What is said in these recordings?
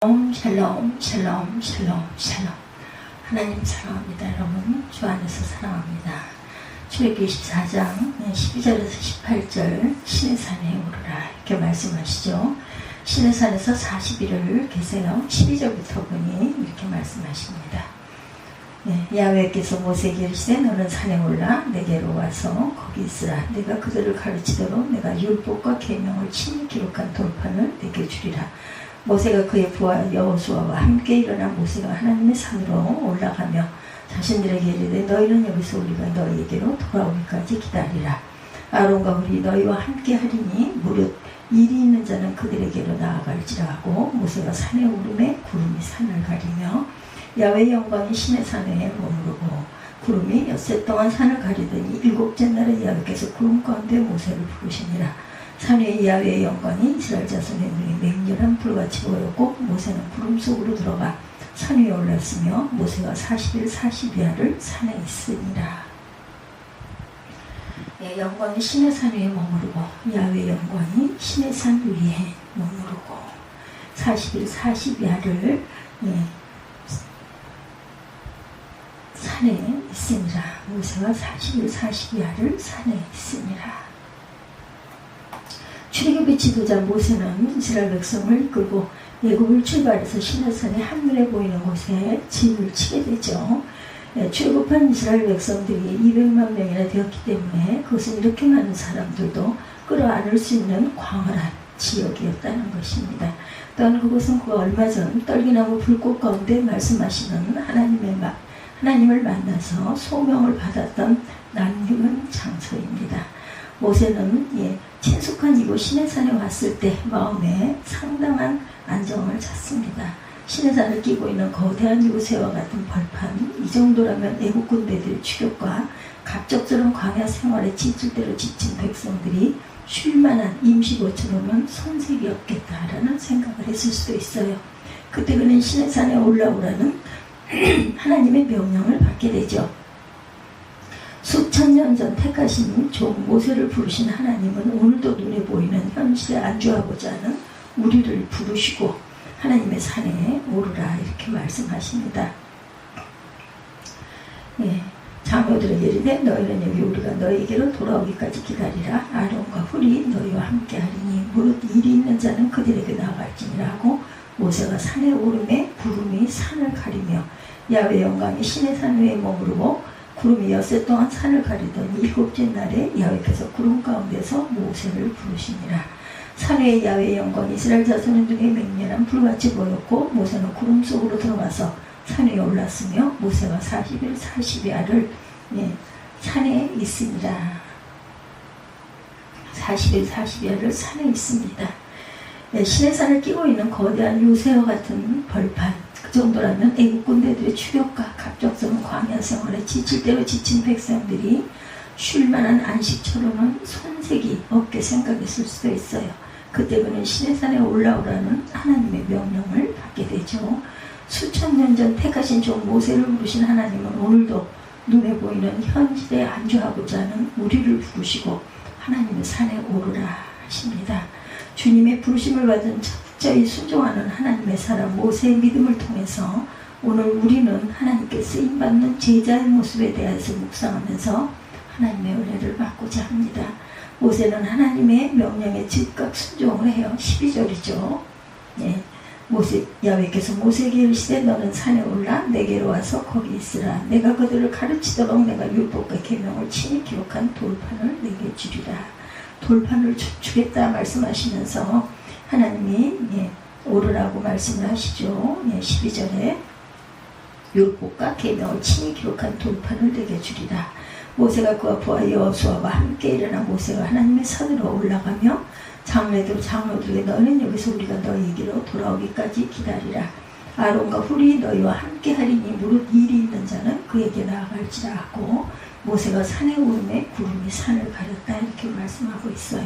샬롬 샬롬 샬롬 샬롬. 하나님 사랑합니다. 여러분 주 안에서 사랑합니다. 출애굽기 24장 12절에서 18절 신의 산에 오르라 이렇게 말씀하시죠. 신의 산에서 40일을 계세요. 12절부터 보니 이렇게 말씀하십니다. 야훼께서 모세에게 이르시되 너는 산에 올라 내게로 와서 거기 있으라. 내가 그들을 가르치도록 내가 율법과 계명을 친히 기록한 돌판을 내게 주리라. 모세가 그의 부하 여호수아와 함께 일어나 모세가 하나님의 산으로 올라가며 자신들에게 이르되 너희는 여기서 우리가 너희에게로 돌아오기까지 기다리라. 아론과 훌이 너희와 함께 하리니 무릇 일이 있는 자는 그들에게로 나아갈지라 하고 모세가 산에 오르매 구름이 산을 가리며 야훼의 영광이 신의 산에 머무르고 구름이 엿새 동안 산을 가리더니 일곱째 날에 야훼께서 구름 가운데 모세를 부르시니라. 산 위에 야훼의 영광이 이스라엘 자손의 눈에 맹렬한 불같이 보였고 모세는 구름 속으로 들어가 산 위에 올랐으며 모세가 40일 40야를 산에 있으니라. 영광이 신의 산 위에 머무르고 야훼의 영광이 신의 산 위에 머무르고 40일 40야를 산에 있으니라. 모세가 40일 40야를 산에 있으니라. 출애굽의 지도자 모세는 이스라엘 백성을 이끌고 애굽을 출발해서 시내산의 한눈에 보이는 곳에 진을 치게 되죠. 출애굽한 이스라엘 백성들이 200만 명이나 되었기 때문에 그것은 이렇게 많은 사람들도 끌어안을 수 있는 광활한 지역이었다는 것입니다. 또한 그곳은 그가 얼마 전 떨기나무 불꽃 가운데 말씀하시는 하나님을 만나서 소명을 받았던 남김은 장소입니다. 모세는 친숙한 이곳 시내산에 왔을 때 마음에 상당한 안정을 찾습니다. 시내산을 끼고 있는 거대한 요새와 같은 벌판, 이 정도라면 애국 군대들의 추격과 갑작스러운 광야 생활에 지칠 대로 지친 백성들이 쉴만한 임시거처럼은 손색이 없겠다라는 생각을 했을 수도 있어요. 그때 그는 시내산에 올라오라는 하나님의 명령을 받게 되죠. 수천 년 전 택하신 종 모세를 부르신 하나님은 오늘도 눈에 보이는 현실에 안주하고자 하는 우리를 부르시고 하나님의 산에 오르라 이렇게 말씀하십니다. 장로들에게 이르되 너희는 여기 우리가 너희에게로 돌아오기까지 기다리라. 아론과 훌이 너희와 함께 하리니 무릇 일이 있는 자는 그들에게 나아갈지니라 하고 모세가 산에 오르매 구름이 산을 가리며 야훼의 영광이 신의 산 위에 머무르고 구름이 엿새 동안 산을 가리더니 일곱째 날에 야훼께서 구름 가운데서 모세를 부르시니라. 산 위에 야훼의 영광이 이스라엘 자손의 눈에 맹렬한 불같이 보였고 모세는 구름 속으로 들어가서 산 위에 올랐으며 모세가 40일 40야를 산에 있으니라. 40일 40야를 산에 있습니다. 신의 산을 끼고 있는 거대한 요새와 같은 벌판, 그 정도라면 애국 군대들의 추격과 갑작스러운 광야 생활에 지칠 대로 지친 백성들이 쉴만한 안식처럼은 손색이 없게 생각했을 수도 있어요. 그때 그는 신의 산에 올라오라는 하나님의 명령을 받게 되죠. 수천 년 전 택하신 종 모세를 부르신 하나님은 오늘도 눈에 보이는 현실에 안주하고자 하는 우리를 부르시고 하나님의 산에 오르라 하십니다. 주님의 부르심을 받은 철저히 순종하는 하나님의 사람 모세의 믿음을 통해서 오늘 우리는 하나님께 쓰임받는 제자의 모습에 대해서 묵상하면서 하나님의 은혜를 받고자 합니다. 모세는 하나님의 명령에 즉각 순종을 해요. 12절이죠. 야훼께서 모세에게 이르시되 너는 산에 올라 내게로 와서 거기 있으라. 내가 그들을 가르치도록 내가 율법과 계명을 친히 기록한 돌판을 내게 주리라. 돌판을 주겠다 말씀하시면서 하나님이 오르라고 말씀을 하시죠. 12절에 율법과 계명을 친히 기록한 돌판을 내게 주리라. 모세가 그와 부하 여호수아와 함께 일어나 모세가 하나님의 산으로 올라가며 장로들에게 너는 여기서 우리가 너희에게로 돌아오기까지 기다리라. 아론과 훌이 너희와 함께 하리니 무릇 일이 있는 자는 그에게 나아갈지라 하고 모세가 산에 오르매 구름이 산을 가렸다 이렇게 말씀하고 있어요.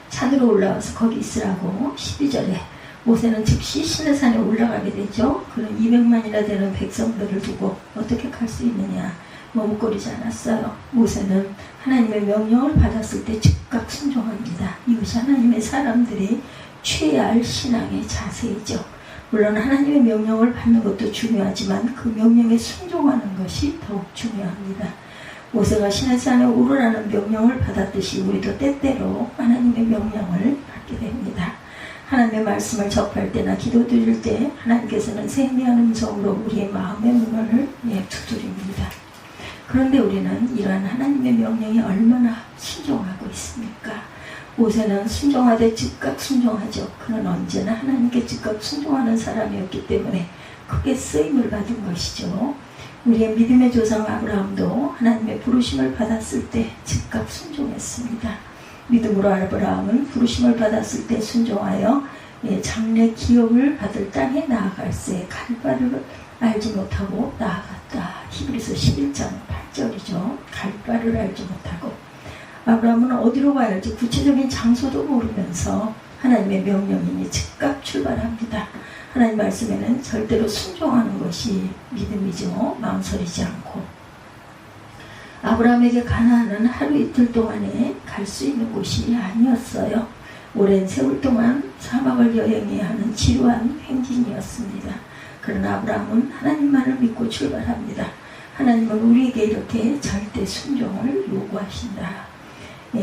산으로 올라와서 거기 있으라고 12절에 모세는 즉시 신의 산에 올라가게 되죠. 그는 200만이나 되는 백성들을 두고 어떻게 갈 수 있느냐 머뭇거리지 않았어요. 모세는 하나님의 명령을 받았을 때 즉각 순종합니다. 이것이 하나님의 사람들이 취해야 할 신앙의 자세이죠. 물론 하나님의 명령을 받는 것도 중요하지만 그 명령에 순종하는 것이 더욱 중요합니다. 모세가 시내산에 오르라는 명령을 받았듯이 우리도 때때로 하나님의 명령을 받게 됩니다. 하나님의 말씀을 접할 때나 기도드릴 때 하나님께서는 세미한 음성으로 우리의 마음의 문을 두드립니다. 그런데 우리는 이러한 하나님의 명령에 얼마나 순종하고 있습니까? 모세는 순종하되 즉각 순종하죠. 그는 언제나 하나님께 즉각 순종하는 사람이었기 때문에 크게 쓰임을 받은 것이죠. 우리의 믿음의 조상 아브라함도 하나님의 부르심을 받았을 때 즉각 순종했습니다. 믿음으로 아브라함은 부르심을 받았을 때 순종하여 장래 기업을 받을 땅에 나아갈새 갈 바를 알지 못하고 나아갔다. 히브리서 11장 8절이죠. 갈 바를 알지 못하고 아브라함은 어디로 가야 할지 구체적인 장소도 모르면서 하나님의 명령이니 즉각 출발합니다. 하나님 말씀에는 절대로 순종하는 것이 믿음이죠. 망설이지 않고. 아브라함에게 가나안은 하루 이틀 동안에 갈 수 있는 곳이 아니었어요. 오랜 세월 동안 사막을 여행해야 하는 지루한 행진이었습니다. 그러나 아브라함은 하나님만을 믿고 출발합니다. 하나님은 우리에게 이렇게 절대 순종을 요구하신다.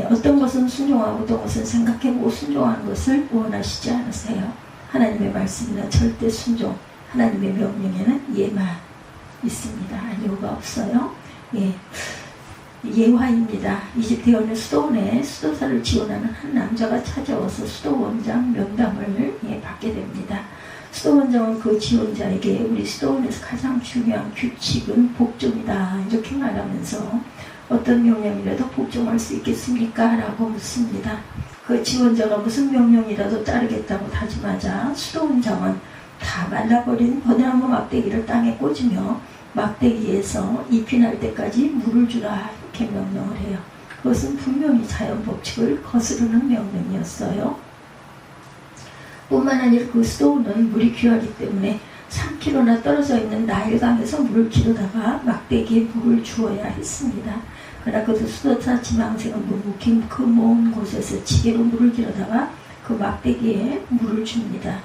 어떤 것은 순종하고 어떤 것은 생각해보고 순종하는 것을 원하시지 않으세요. 하나님의 말씀이나 절대 순종, 하나님의 명령에는 예만 있습니다. 아니오가 없어요. 예화입니다. 이집트 어느 수도원에 수도사를 지원하는 한 남자가 찾아와서 수도원장 면담을 받게 됩니다. 수도원장은 그 지원자에게 우리 수도원에서 가장 중요한 규칙은 복종이다 이렇게 말하면서 어떤 명령이라도 복종할 수 있겠습니까? 라고 묻습니다. 그 지원자가 무슨 명령이라도 따르겠다고 다짐하자 수도원장은 다 말라버린 버드나무 막대기를 땅에 꽂으며 막대기에서 잎이 날 때까지 물을 주라 이렇게 명령을 해요. 그것은 분명히 자연법칙을 거스르는 명령이었어요. 뿐만 아니라 그 수도원은 물이 귀하기 때문에 3km나 떨어져 있는 나일강에서 물을 기르다가 막대기에 물을 주어야 했습니다. 그러나 그 수도사 지망생은 묵묵히 그 먼 곳에서 지게로 물을 기르다가 그 막대기에 물을 줍니다.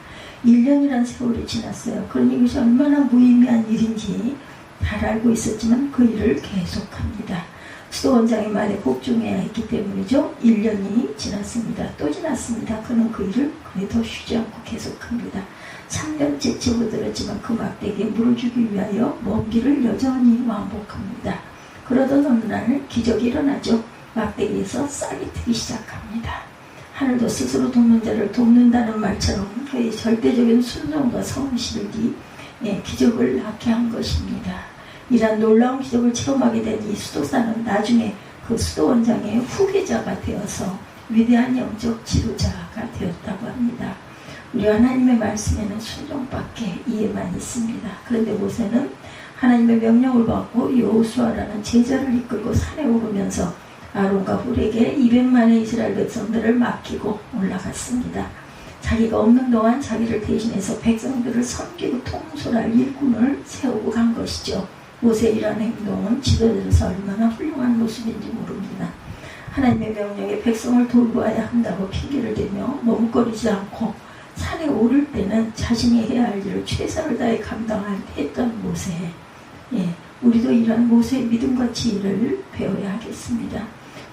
1년이란 세월이 지났어요. 그러니 이것이 얼마나 무의미한 일인지 잘 알고 있었지만 그 일을 계속합니다. 수도원장의 말에 복종해야 했기 때문이죠. 1년이 지났습니다. 또 지났습니다. 그는 그 일을 그래도 쉬지 않고 계속합니다. 3년째 집어들었지만 그 막대기에 물을 주기 위하여 먼 길을 여전히 왕복합니다. 그러던 어느 날 기적이 일어나죠. 막대기에서 싹이 트기 시작합니다. 하늘도 스스로 돕는 자를 돕는다는 말처럼 그의 절대적인 순종과 성실이 기적을 낳게 한 것입니다. 이러한 놀라운 기적을 체험하게 된 이 수도사는 나중에 그 수도원장의 후계자가 되어서 위대한 영적 지도자가 되었다고 합니다. 우리 하나님의 말씀에는 순종밖에 이해만 있습니다. 그런데 모세는 하나님의 명령을 받고 여호수아라는 제자를 이끌고 산에 오르면서 아론과 훌에게 200만의 이스라엘 백성들을 맡기고 올라갔습니다. 자기가 없는 동안 자기를 대신해서 백성들을 섬기고 통솔할 일꾼을 세우고 간 것이죠. 모세의 이러한 행동은 지도자로서 얼마나 훌륭한 모습인지 모릅니다. 하나님의 명령에 백성을 돌보아야 한다고 핑계를 대며 머뭇거리지 않고 산에 오를 때는 자신이 해야 할 일을 최선을 다해 감당했던 모세. 우리도 이러한 모세의 믿음과 지혜를 배워야 하겠습니다.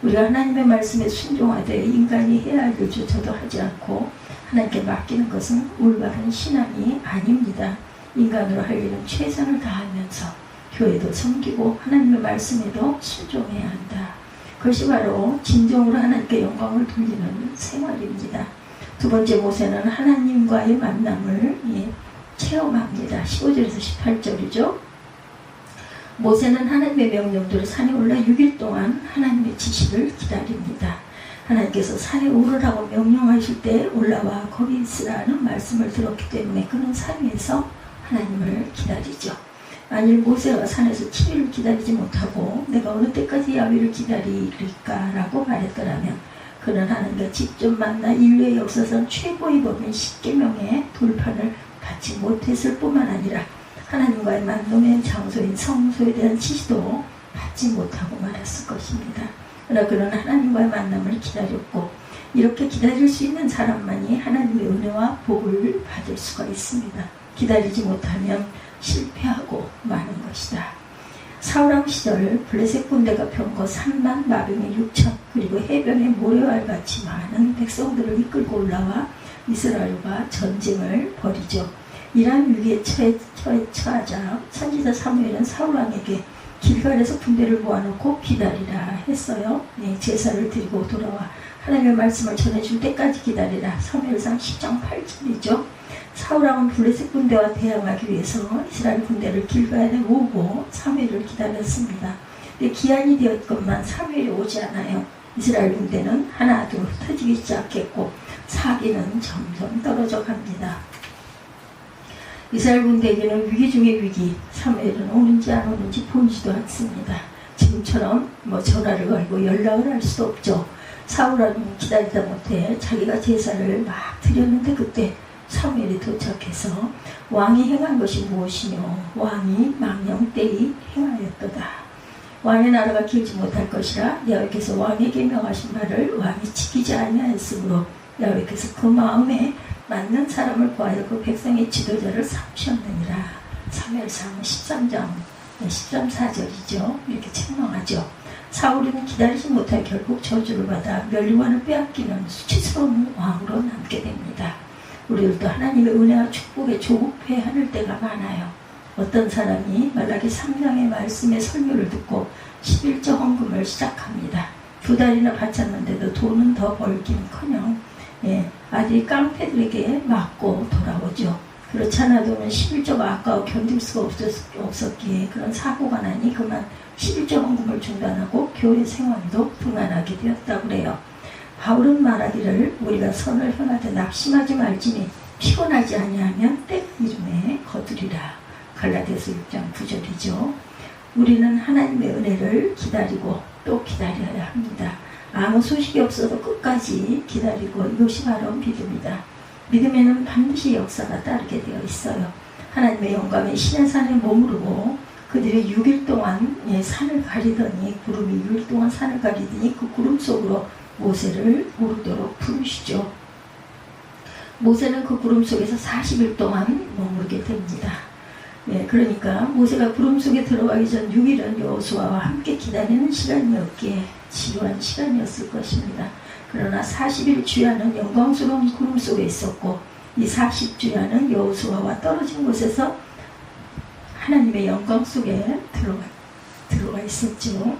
우리가 하나님의 말씀에 순종하되 인간이 해야 할 일조차도 하지 않고 하나님께 맡기는 것은 올바른 신앙이 아닙니다. 인간으로 할 일은 최선을 다하면서 교회도 섬기고 하나님의 말씀에도 순종해야 한다. 그것이 바로 진정으로 하나님께 영광을 돌리는 생활입니다. 두 번째 모세는 하나님과의 만남을 체험합니다. 15절에서 18절이죠. 모세는 하나님의 명령대로 산에 올라 6일 동안 하나님의 지시를 기다립니다. 하나님께서 산에 오르라고 명령하실 때 올라와 거기 있으라는 말씀을 들었기 때문에 그는 산 위에서 하나님을 기다리죠. 만일 모세가 산에서 7일을 기다리지 못하고 내가 어느 때까지 야훼를 기다리리까라고 말했더라면 그는 하나님과 직접 만나 인류의 역사상 최고의 법인 10계명의 돌판을 받지 못했을 뿐만 아니라 하나님과의 만남의 장소인 성소에 대한 지시도 받지 못하고 말았을 것입니다. 그러나 그는 하나님과의 만남을 기다렸고 이렇게 기다릴 수 있는 사람만이 하나님의 은혜와 복을 받을 수가 있습니다. 기다리지 못하면 실패하고 마는 것이다. 사울왕 시절 블레셋 군대가 병거 3만 마병의 6천 그리고 해변의 모래알같이 많은 백성들을 이끌고 올라와 이스라엘과 전쟁을 벌이죠. 이러한 위기에 처하자 선지자 사무엘은 사울왕에게 길갈에서 군대를 모아놓고 기다리라 했어요. 네, 제사를 드리고 돌아와 하나님의 말씀을 전해줄 때까지 기다리라. 사무엘상 10장 8절이죠. 사울왕은 블레셋 군대와 대항하기 위해서 이스라엘 군대를 길갈에 모으고 사무엘을 기다렸습니다. 근데 기한이 되었건만 사무엘이 오지 않아요. 이스라엘 군대는 하나도 흩어지기 시작했고 사기는 점점 떨어져 갑니다. 이스라엘 군대에게는 위기 중의 위기, 사무엘은 오는지 안 오는지 보이지도 않습니다. 지금처럼 전화를 걸고 연락을 할 수도 없죠. 사울은 기다리다 못해 자기가 제사를 막 드렸는데 그때 사무엘이 도착해서 왕이 행한 것이 무엇이뇨? 왕이 망령되이 행하였도다. 왕의 나라가 길지 못할 것이라 여호와께서 왕에게 명하신 말을 왕이 지키지 아니하였으므로 여호와께서 그 마음에 맞는 사람을 구하여 그 백성의 지도자를 삼으셨느니라. 사무엘상 13장 13,4절이죠. 이렇게 책망하죠. 사울은 기다리지 못해 결국 저주를 받아 멸류관을 빼앗기는 수치스러운 왕으로 남게 됩니다. 우리들도 하나님의 은혜와 축복에 조급해 하는 때가 많아요. 어떤 사람이 말라기 3장의 말씀의 설교를 듣고 11조 헌금을 시작합니다. 2달이나 바쳤는데도 돈은 더 벌긴커녕 아들이 깡패들에게 맞고 돌아오죠. 그렇지 않아도는 11조가 아까워 견딜 수가 없었기에 그런 사고가 나니 그만 11조 헌금을 중단하고 교회 생활도 등한하게 되었다고 그래요. 바울은 말하기를 우리가 선을 행하되 낙심하지 말지니 피곤하지 아니하면 때가 이름에 거두리라. 갈라디아서 6장 9절이죠. 우리는 하나님의 은혜를 기다리고 또 기다려야 합니다. 아무 소식이 없어도 끝까지 기다리고 이것이 바로 믿음이다. 믿음에는 반드시 역사가 따르게 되어 있어요. 하나님의 영광의 시내산에 머무르고 그들이 6일 동안 산을 가리더니 구름이 6일 동안 산을 가리더니 그 구름 속으로 모세를 오르도록 부르시죠. 모세는 그 구름 속에서 40일 동안 머무르게 됩니다. 그러니까 모세가 구름 속에 들어가기 전 6일은 여호수아와 함께 기다리는 시간이었기에 지루한 시간이었을 것입니다. 그러나 40일 주야는 영광스러운 구름 속에 있었고 이 40주야는 여호수아와 떨어진 곳에서 하나님의 영광 속에 들어가 있었죠.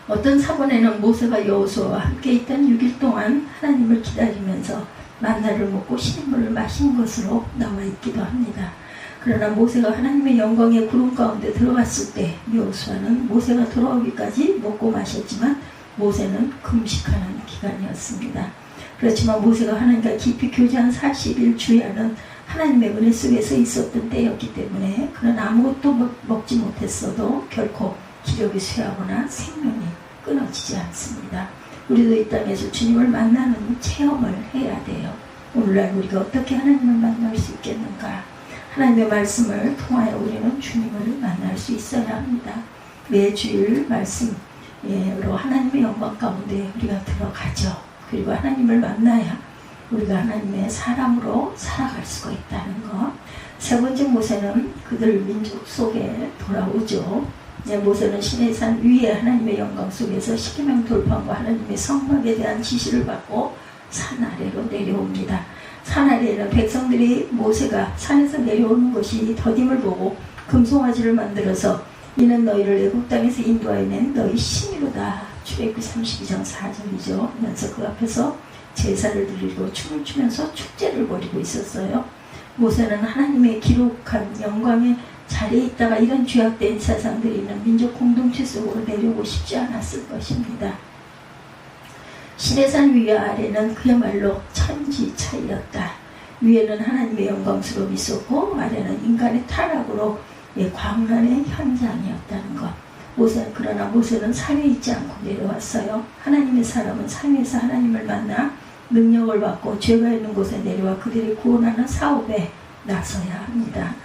어떤 사본에는 모세가 여호수아와 함께 있던 6일 동안 하나님을 기다리면서 만나를 먹고 신물을 마신 것으로 나와 있기도 합니다. 그러나 모세가 하나님의 영광의 구름 가운데 들어갔을 때 여호수아는 모세가 돌아오기까지 먹고 마셨지만 모세는 금식하는 기간이었습니다. 그렇지만 모세가 하나님과 깊이 교제한 40일 주야는 하나님의 은혜 속에서 있었던 때였기 때문에 그는 아무것도 먹지 못했어도 결코 기력이 쇠하거나 생명이 끊어지지 않습니다. 우리도 이 땅에서 주님을 만나는 체험을 해야 돼요. 오늘날 우리가 어떻게 하나님을 만날 수 있겠는가? 하나님의 말씀을 통하여 우리는 주님을 만날 수 있어야 합니다. 매주일 말씀으로 하나님의 영광 가운데 우리가 들어가죠. 그리고 하나님을 만나야 우리가 하나님의 사람으로 살아갈 수가 있다는 것. 세 번째 모세는 그들 민족 속에 돌아오죠. 모세는 시내산 위에 하나님의 영광 속에서 십계명 돌판과 하나님의 성막에 대한 지시를 받고 산 아래로 내려옵니다. 산 아래에는 백성들이 모세가 산에서 내려오는 것이 더딤을 보고 금송아지를 만들어서 이는 너희를 애국 땅에서 인도하여 낸 너희 신이로다. 출애굽기 32장 4절이죠. 하면서 그 앞에서 제사를 드리고 춤을 추면서 축제를 벌이고 있었어요. 모세는 하나님의 기록한 영광의 자리에 있다가 이런 죄악된 사상들이 있는 민족 공동체 속으로 내려오고 싶지 않았을 것입니다. 시내산 위와 아래는 그야말로 천지 차이였다. 위에는 하나님의 영광스러움이 있었고 아래는 인간의 타락으로 광란의 현장이었다는 것. 그러나 모세는 산에 있지 않고 내려왔어요. 하나님의 사람은 산에서 하나님을 만나 능력을 받고 죄가 있는 곳에 내려와 그들이 구원하는 사업에 나서야 합니다.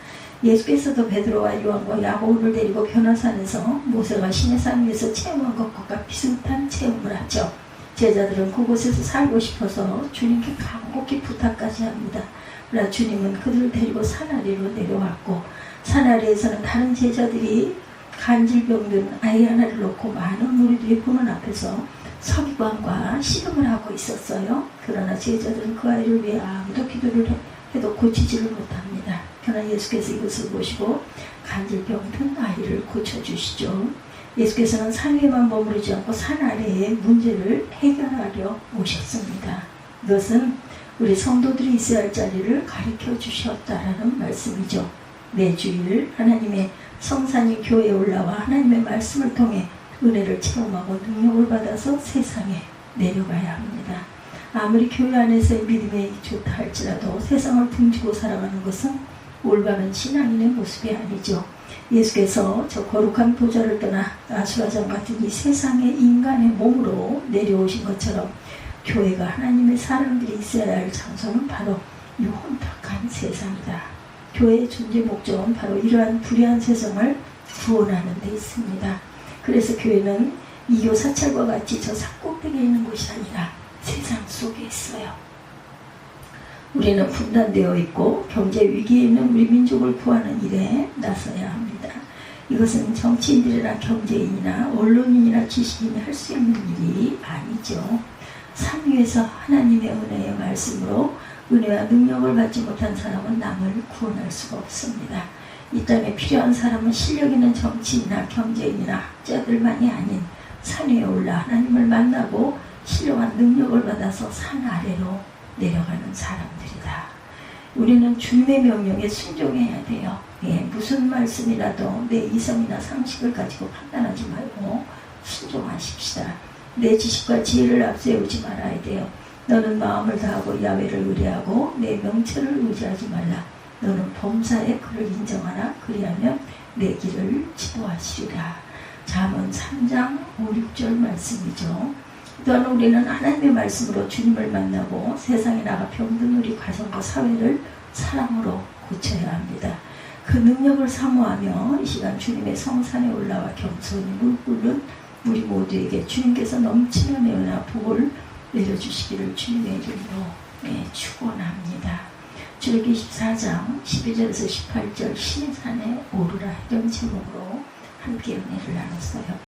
예수께서도 베드로와 요한과 야고보를 데리고 변화산에서 모세가 시내산 위에서 체험한 것과 비슷한 체험을 하죠. 제자들은 그곳에서 살고 싶어서 주님께 간곡히 부탁까지 합니다. 그러나 주님은 그들을 데리고 산 아래로 내려왔고, 산 아래에서는 다른 제자들이 간질병든 아이 하나를 놓고 많은 무리들이 보는 앞에서 서기관과 씨름을 하고 있었어요. 그러나 제자들은 그 아이를 위해 아무도 기도를 해도 고치지를 못합니다. 그러나 예수께서 이것을 보시고 간질병든 아이를 고쳐주시죠. 예수께서는 산 위에만 머무르지 않고 산 아래의 문제를 해결하려 오셨습니다. 이것은 우리 성도들이 있어야 할 자리를 가르쳐 주셨다라는 말씀이죠. 매주일 하나님의 성산이 교회에 올라와 하나님의 말씀을 통해 은혜를 체험하고 능력을 받아서 세상에 내려가야 합니다. 아무리 교회 안에서의 믿음이 좋다 할지라도 세상을 등지고 살아가는 것은 올바른 신앙인의 모습이 아니죠. 예수께서 저 거룩한 보좌를 떠나 아수라장 같은 이 세상의 인간의 몸으로 내려오신 것처럼 교회가 하나님의 사람들이 있어야 할 장소는 바로 이 혼탁한 세상이다. 교회의 존재 목적은 바로 이러한 불의한 세상을 구원하는 데 있습니다. 그래서 교회는 이교 사찰과 같이 저 산꼭대기에 있는 곳이 아니라 세상 속에 있어요. 우리는 분단되어 있고 경제 위기에 있는 우리 민족을 구하는 일에 나서야 합니다. 이것은 정치인들이나 경제인이나 언론인이나 지식인이 할 수 있는 일이 아니죠. 산 위에서 하나님의 은혜의 말씀으로 은혜와 능력을 받지 못한 사람은 남을 구원할 수가 없습니다. 이 땅에 필요한 사람은 실력 있는 정치인이나 경제인이나 학자들만이 아닌 산 위에 올라 하나님을 만나고 신령한 능력을 받아서 산 아래로 내려가는 사람들이다. 우리는 주님의 명령에 순종해야 돼요. 무슨 말씀이라도 내 이성이나 상식을 가지고 판단하지 말고 순종하십시다. 내 지식과 지혜를 앞세우지 말아야 돼요. 너는 마음을 다하고 야훼를 의뢰하고 내 명철을 의지하지 말라. 너는 범사에 그를 인정하라. 그리하면 내 길을 지도하시리라. 잠언 3장 5, 6절 말씀이죠. 또한 우리는 하나님의 말씀으로 주님을 만나고 세상에 나가 병든 우리 가정과 사회를 사랑으로 고쳐야 합니다. 그 능력을 사모하며 이 시간 주님의 성산에 올라와 겸손히 무릎 꿇는 우리 모두에게 주님께서 넘치는 은혜와 복을 내려주시기를 주님의 이름으로 축원합니다. 출애굽기 14장 12절에서 18절 신의 산에 오르라 이런 제목으로 함께 은혜를 나눴어요.